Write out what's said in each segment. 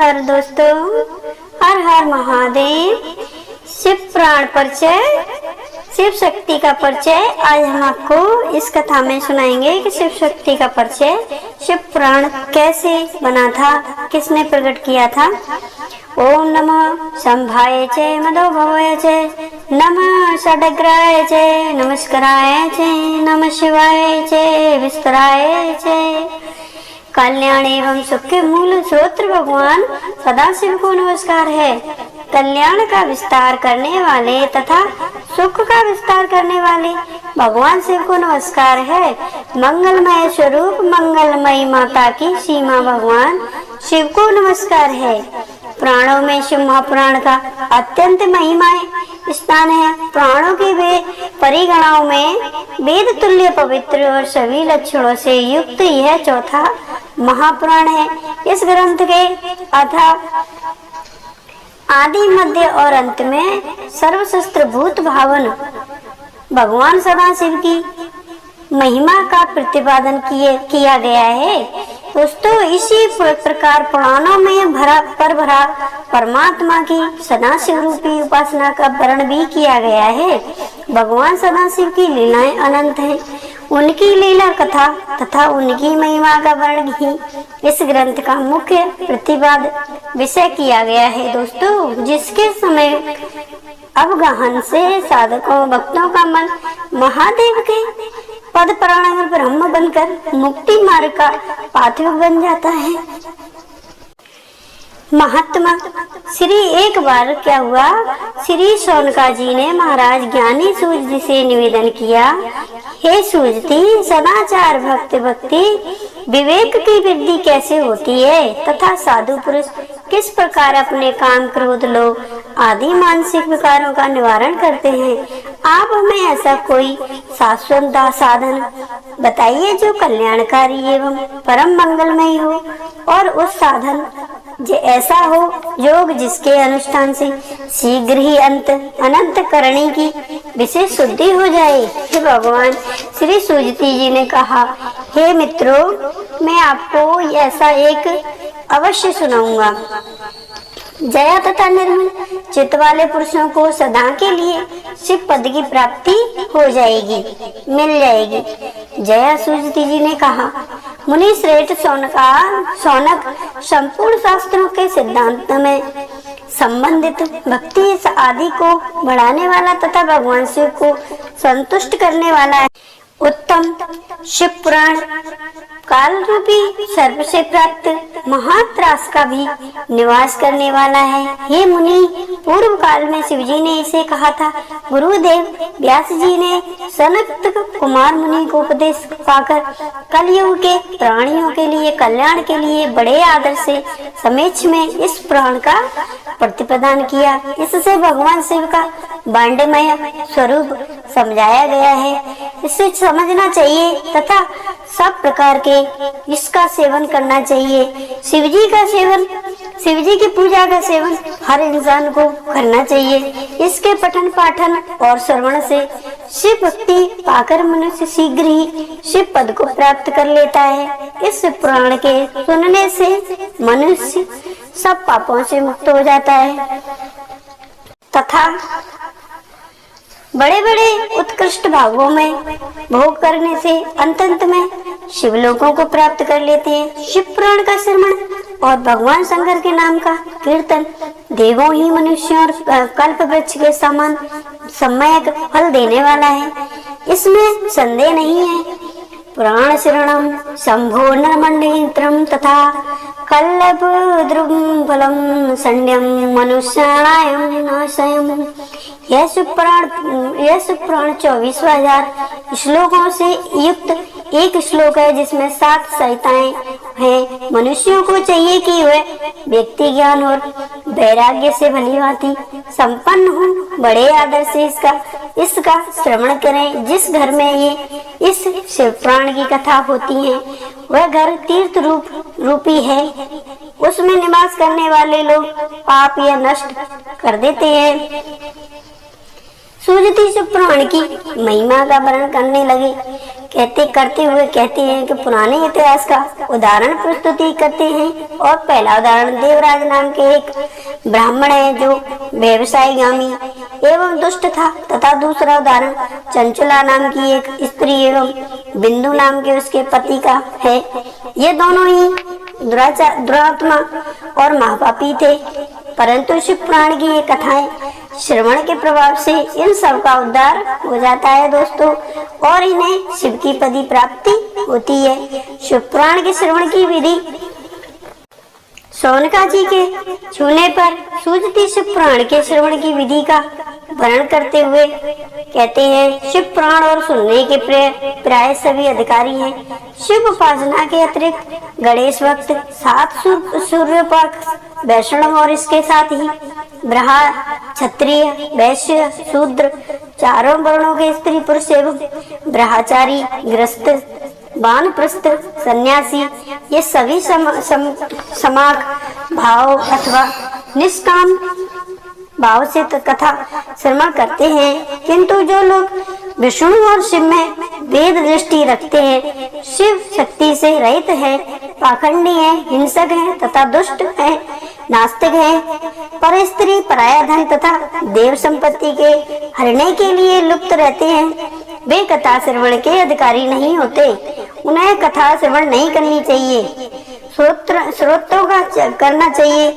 हर दोस्तों, हर हर महादेव। शिव प्राण परिचय, शिव शक्ति का परिचय। आज हम आपको इस कथा में सुनाएंगे कि शिव शक्ति का परिचय, शिव प्राण कैसे बना था, किसने प्रकट किया था। ओम नमः शंभाय च मदो भवाय च, नमः षडग्राय च नमस्काराय च, नमः शिवाय च विस्तराय च। कल्याण एवं सुख के मूल स्रोत भगवान सदाशिव को नमस्कार है। कल्याण का विस्तार करने वाले तथा सुख का विस्तार करने वाले भगवान शिव को नमस्कार है। मंगलमय स्वरूप मंगलमयी माता की सीमा भगवान शिव को नमस्कार है। प्राणों में शिव महापुराण का अत्यंत महिमाय स्थान है। प्राणों के वे परिगणाओं में वेद तुल्य पवित्र और सभी लक्षणों से युक्त यह चौथा महापुराण है। इस ग्रंथ के अथा आदि मध्य और अंत में सर्वशस्त्र भूत भावन भगवान सदाशिव की महिमा का प्रतिपादन किया गया है। दोस्तों, इसी प्रकार पुराणों में भरा परमात्मा की सदाशिव रूपी उपासना का वर्णन भी किया गया है। भगवान सदाशिव की लीलाएं अनंत हैं। उनकी लीला कथा तथा उनकी महिमा का वर्णन ही इस ग्रंथ का मुख्य प्रतिपाद विषय किया गया है। दोस्तों, जिसके समय अवगाहन से साधकों भक्तों का मन महादेव के पद प्राण ब्रह्म बनकर मुक्ति मार्ग का पाथवे बन जाता है। महात्मा श्री एक बार क्या हुआ, श्री सोनका जी ने महाराज ज्ञानी सूर्य जी से निवेदन किया, हे सूर्यति, सदाचार भक्ति विवेक की वृद्धि कैसे होती है तथा साधु पुरुष किस प्रकार अपने काम क्रोध लोभ आदि मानसिक विकारों का निवारण करते हैं। आप हमें ऐसा कोई शाश्वत साधन बताइए जो कल्याणकारी एवं परम मंगलमय हो, और उस साधन ऐसा हो योग जिसके अनुष्ठान से शीघ्र ही अनंत करने की विशेष शुद्धि हो जाए। हे भगवान श्री सुजती जी ने कहा, हे मित्रों, मैं आपको ऐसा एक अवश्य सुनाऊंगा। जया तथा निर्मल चित्त वाले पुरुषों को सदा के लिए शिव पद की प्राप्ति हो जाएगी, मिल जाएगी। जया सुजती जी ने कहा, मुनि श्रेष्ठ सौनक संपूर्ण शास्त्रों के सिद्धांत में संबंधित भक्ति आदि को बढ़ाने वाला तथा भगवान शिव को संतुष्ट करने वाला है। उत्तम शिव पुराण काल रूपी सर्प से प्राप्त महात्रास का भी निवास करने वाला है। हे मुनि, पूर्व काल में शिवजी ने इसे कहा था। गुरुदेव व्यास जी ने सनत कुमार मुनि को उपदेश पाकर कलयुग के प्राणियों के लिए कल्याण के लिए बड़े आदर से समेक्ष में इस पुराण का प्रतिपादन किया। इससे भगवान शिव का बांडमय स्वरूप समझाया गया है। इसे समझना चाहिए तथा सब प्रकार के इसका सेवन करना चाहिए। शिवजी की पूजा का सेवन हर इंसान को करना चाहिए। इसके पठन पाठन और श्रवण से शिव भक्ति पाकर मनुष्य शीघ्र ही शिव पद को प्राप्त कर लेता है। इस पुराण के सुनने से मनुष्य सब पापों से मुक्त हो जाता है तथा बड़े बड़े उत्कृष्ट भागों में भोग करने से अंत में शिवलोकों को प्राप्त कर लेते हैं। शिव पुराण का श्रवण और भगवान शंकर के नाम का कीर्तन देवों ही मनुष्यों और कल्प वृक्ष के समान सम्यक फल देने वाला है, इसमें संदेह नहीं है। पुराण श्रवणम शंभो नरमंडयंत्रम तथा कल्लभद्रुम फलम संड्यम मनुष्याणायम नाशयम। यह शिव पुराण 24,000 श्लोकों से युक्त एक श्लोक है, जिसमें 7 सहिताएं हैं। मनुष्यों को चाहिए कि वे व्यक्ति ज्ञान और वैराग्य से भली भांति संपन्न हो, बड़े आदर से इसका श्रवण करें। जिस घर में ये इस शिव पुराण की कथा होती है वह घर तीर्थ रूपी है। उसमें निवास करने वाले लोग पाप या नष्ट कर देते हैं। सुजती शिव पुराण की महिमा का वर्णन करने लगे करते हुए कहते हैं कि पुराने इतिहास का उदाहरण प्रस्तुति करते हैं। और पहला उदाहरण देवराज नाम के एक ब्राह्मण है जो व्यवसायगामी एवं दुष्ट था, तथा दूसरा उदाहरण चंचला नाम की एक स्त्री एवं बिंदु नाम के उसके पति का है। ये दोनों ही दुरात्मा और महापापी थे, परंतु शिव पुराण की ये कथाएं श्रवण के प्रभाव से इन सब का उद्धार हो जाता है दोस्तों, और इन्हें शिव की पदी प्राप्ति होती है। शिव पुराण के श्रवण की विधि। सोनका जी के छूने पर सूझती शिव पुराण के श्रवण की विधि का वर्णन करते हुए कहते हैं, शिव पुराण और सुनने के प्राय सभी अधिकारी हैं। शिव उपासना के अतिरिक्त गणेश भक्त 7 सूर्योपासक वैष्णव और इसके साथ ही ब्रहा, क्षत्रिय, वैश्य, शूद्र, चारों वर्णों के स्त्री पुरुष एवं ब्रह्मचारी, गृहस्थ, वानप्रस्थ, सन्यासी ये सभी समाक भाव अथवा निष्काम भाव से कथा श्रवण करते हैं। किंतु जो लोग विष्णु और शिव में वेद दृष्टि रखते हैं, शिव शक्ति से रहित है, पाखंडी है, हिंसक है तथा दुष्ट है, नास्तिक है, पर स्त्री, पराया धन तथा देव संपत्ति के हरने के लिए लुप्त रहते हैं, वे कथा श्रवण के अधिकारी नहीं होते। उन्हें कथा श्रवण नहीं करनी चाहिए। श्रोत्रों का करना चाहिए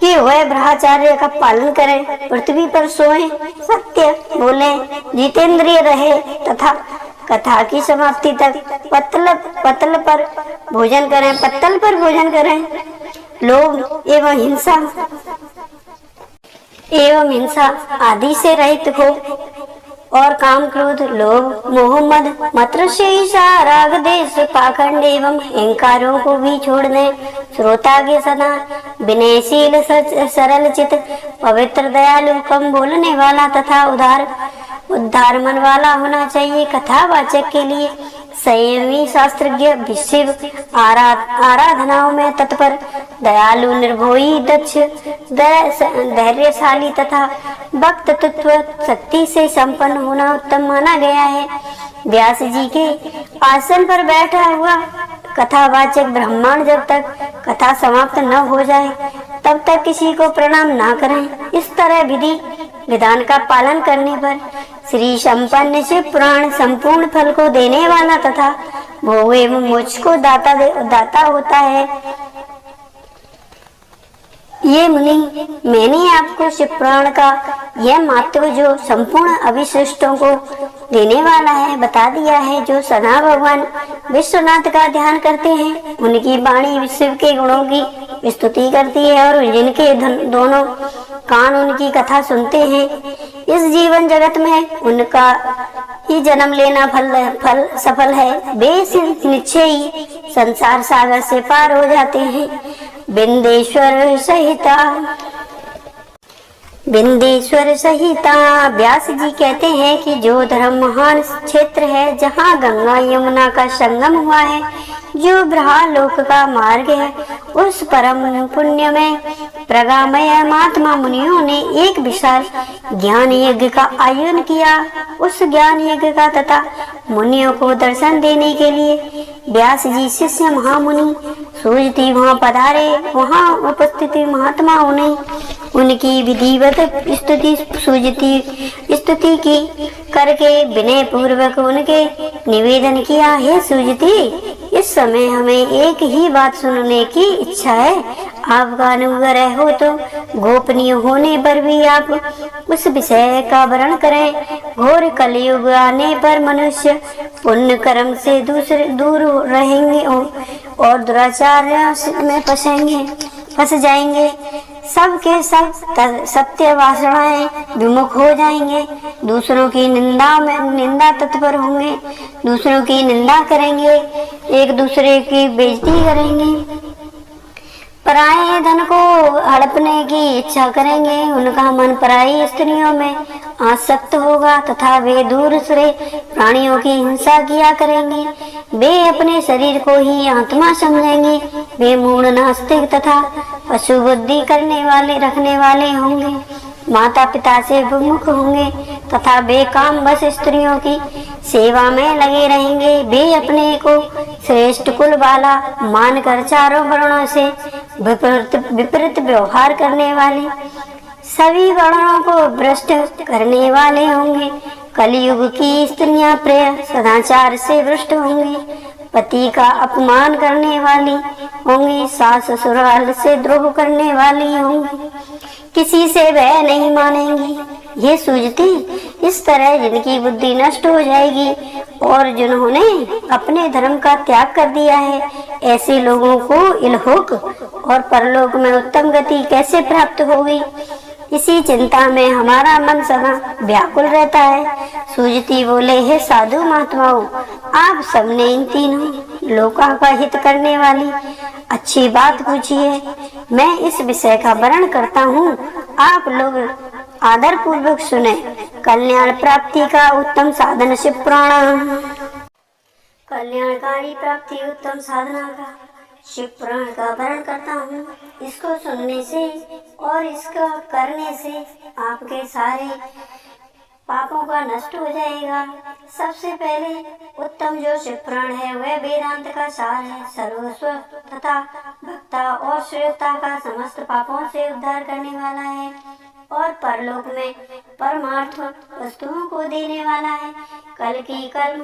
कि वह ब्रह्मचर्य का पालन करें, पृथ्वी पर सोएं, सत्य बोलें, जितेंद्रिय रहे तथा कथा की समाप्ति तक पत्तल पर भोजन करें। लोभ एवं हिंसा आदि से रहित हो और काम, क्रोध, लोभ, मोह, मद, मत्स्य, ईर्ष्या, राग, द्वेष, पाखंड एवं अहंकारों को भी छोड़ दें। श्रोता के सदा विनयशील, सरल चित, पवित्र, दयालु, कम बोलने वाला तथा उदार मन वाला होना चाहिए। कथावाचक के लिए संयमी, शास्त्रज्ञ, शिव आराधनाओं में तत्पर, दयालु, निर्भोई, दक्ष, धैर्यशाली तथा भक्त तत्व शक्ति से संपन्न होना उत्तम माना गया है। व्यास जी के आसन पर बैठा हुआ कथावाचक ब्राह्मण जब तक कथा समाप्त न हो जाए तब तक किसी को प्रणाम न करें। इस तरह विधि विधान का पालन करने पर श्री संपन्न शिव पुराण संपूर्ण फल को देने वाला तथा भोग एवं मोक्ष को दाता होता है। ये मुनि, मैंने आपको शिव पुराण का यह महत्व जो संपूर्ण अभिशिष्टों को देने वाला है बता दिया है। जो सदा भगवान विश्वनाथ का ध्यान करते हैं, उनकी वाणी शिव के गुणों की स्तुति करती है और जिनके दोनों कान उनकी कथा सुनते हैं, इस जीवन जगत में उनका ही जन्म लेना फल सफल है। वे निश्चय ही संसार सागर से पार हो जाते हैं। बिंदेश्वर संहिता। व्यास जी कहते हैं कि जो धर्म महान क्षेत्र है जहाँ गंगा यमुना का संगम हुआ है, जो ब्रह्मलोक का मार्ग है, उस परम पुण्य में प्रगामय महात्मा मुनियों ने एक विशाल ज्ञान यज्ञ का आयोजन किया। उस ज्ञान यज्ञ का तथा मुनियों को दर्शन देने के लिए व्यास जी शिष्य महामुनि सूझती वहाँ पधारे। वहाँ उपस्थित महात्मा उन्हें उनकी विधिवत स्तुति की करके विनय पूर्वक उनके निवेदन किया, हे सूझती, इस समय हमें एक ही बात सुनने की इच्छा है। आपका अनुग्रह हो तो गोपनीय होने पर भी आप उस विषय का वर्णन करें। घोर कलयुग आने पर मनुष्य पुण्य कर्म से दूर रहेंगे और दुराचार में फंस जाएंगे। सब के सब सत्य वासनाएं विमुख हो जाएंगे, दूसरों की निंदा तत्पर होंगे, दूसरों की निंदा करेंगे, एक दूसरे की बेइज्जती करेंगे, पराये धन को हड़पने की इच्छा करेंगे। उनका मन पराई स्त्रियों में आसक्त होगा तथा वे दूसरे प्राणियों की हिंसा किया करेंगे। वे अपने शरीर को ही आत्मा समझेंगे। वे मूढ़, नास्तिक तथा पशु बुद्धि रखने वाले होंगे। माता पिता से विमुख होंगे तथा वे काम बस स्त्रियों की सेवा में लगे रहेंगे। वे अपने को श्रेष्ठ कुल वाला मानकर चारों वर्णों से विपरीत व्यवहार करने वाले, सभी वर्णों को भ्रष्ट करने वाले होंगे। कलयुग की स्त्रियां प्रिय सदाचार से भ्रष्ट होंगी, पति का अपमान करने वाली होंगी, सास ससुराल से द्रोह करने वाली होंगी, किसी से वह नहीं मानेंगी। ये सूझती इस तरह जिनकी बुद्धि नष्ट हो जाएगी और जिन्होंने अपने धर्म का त्याग कर दिया है, ऐसे लोगों को इलहोक और परलोक में उत्तम गति कैसे प्राप्त होगी, इसी चिंता में हमारा मन सदा व्याकुल रहता है। सूझती बोले, हे साधु महात्माओं, आप सबने इन तीनों लोकों का हित करने वाली अच्छी बात पूछी है। मैं इस विषय का वर्णन करता हूँ, आप लोग आदर पूर्वक सुने। कल्याण प्राप्ति का उत्तम साधन शिव पुराण। कल्याणकारी प्राप्ति उत्तम साधना का शिव पुराण का वर्णन करता हूँ। इसको सुनने से और इसका करने से आपके सारे पापों का नष्ट हो जाएगा। सबसे पहले उत्तम जो शिव पुराण है वह वेदांत का सार है। सर्वस्व तथा भक्ता और श्रेष्ठता का समस्त पापों से उद्धार करने वाला है और परलोक में परमार्थ वस्तुओं को देने वाला है। कल की कर्म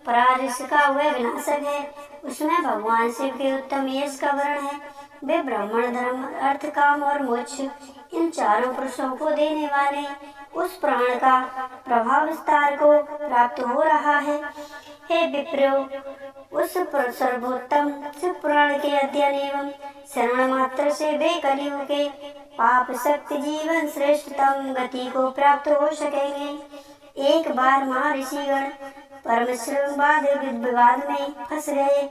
परारिस का वह विनाशक है। उसमें भगवान शिव के उत्तम यश का वर्णन है। वे ब्राह्मण धर्म, अर्थ, काम और मोक्ष इन चारों पुरुषों को देने वाले उस प्राण का प्रभाव विस्तार को प्राप्त हो रहा है। हे विप्रो, उस सर्वोत्तम शिव पुराण के अध्ययन एवं श्रवण मात्र से वे कलियुग के पाप शक्ति जीवन श्रेष्ठतम गति को प्राप्त हो सकेंगे। एक बार महर्षिगण परमेश्वरवाद विवाद में फंस गए,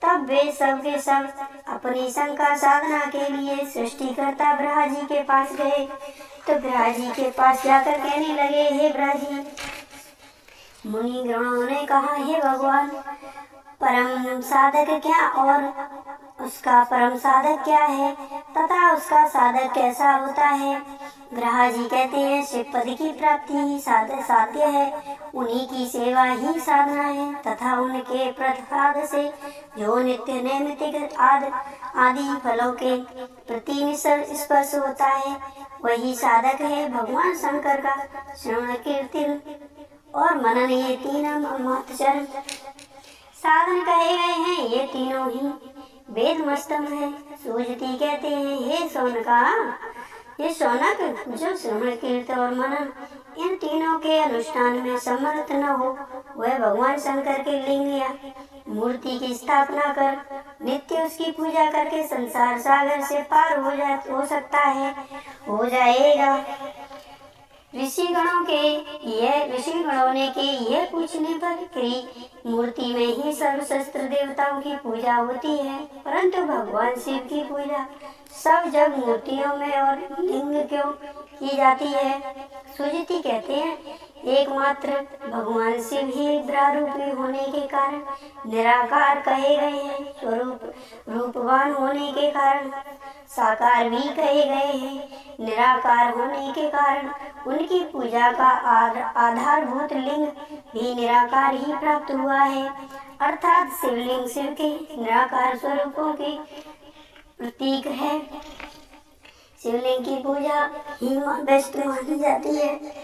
तब वे सब के सब अपनी शंका साधना के लिए सृष्टिकर्ता ब्रह्मा जी के पास गए। तो ब्रह्मा जी के पास जाकर कहने लगे, हे ब्रह्मा जी, मुनि गणों ने कहा, हे भगवान, परम साधक क्या और उसका परम साधक क्या है तथा उसका साधक कैसा होता है। ब्रह्मा जी कहते हैं, शिव पद की प्राप्ति ही साध्य है, उन्हीं की सेवा ही साधना है तथा उनके प्रसाद से जो नित्य नैमित्तिक आदि फलों के प्रति स्पर्श होता है वही साधक है। भगवान शंकर का श्रवण, कीर्तन और मनन ये तीन महत्चरण साधन कहे गए हैं। ये तीनों ही वेद मस्तम है। सूझती कहते हैं, हे सोनका, ये शौनक, जो श्रवण, कीर्तन और मनन इन तीनों के अनुष्ठान में समर्थ न हो, वह भगवान शंकर के लिंग या मूर्ति की स्थापना कर नित्य उसकी पूजा करके संसार सागर से पार हो सकता है, हो जाएगा। ऋषिगणों ने के यह पूछने पर कि मूर्ति में ही सर्वशस्त्र देवताओं की पूजा होती है, परंतु भगवान शिव की पूजा सब जग मूर्तियों में और लिंग क्यों की जाती है। सुजति कहते हैं, एकमात्र भगवान शिव ही द्वारूपी होने के कारण निराकार कहे गए हैं। स्वरूप रूपवान होने के कारण साकार भी कहे गए हैं। निराकार होने के कारण उनकी पूजा का आधारभूत लिंग भी निराकार ही प्राप्त हुआ है, अर्थात शिवलिंग शिव के निराकार स्वरूपों की प्रतीक है। शिवलिंग की पूजा ही बेस्ट मानी जाती है।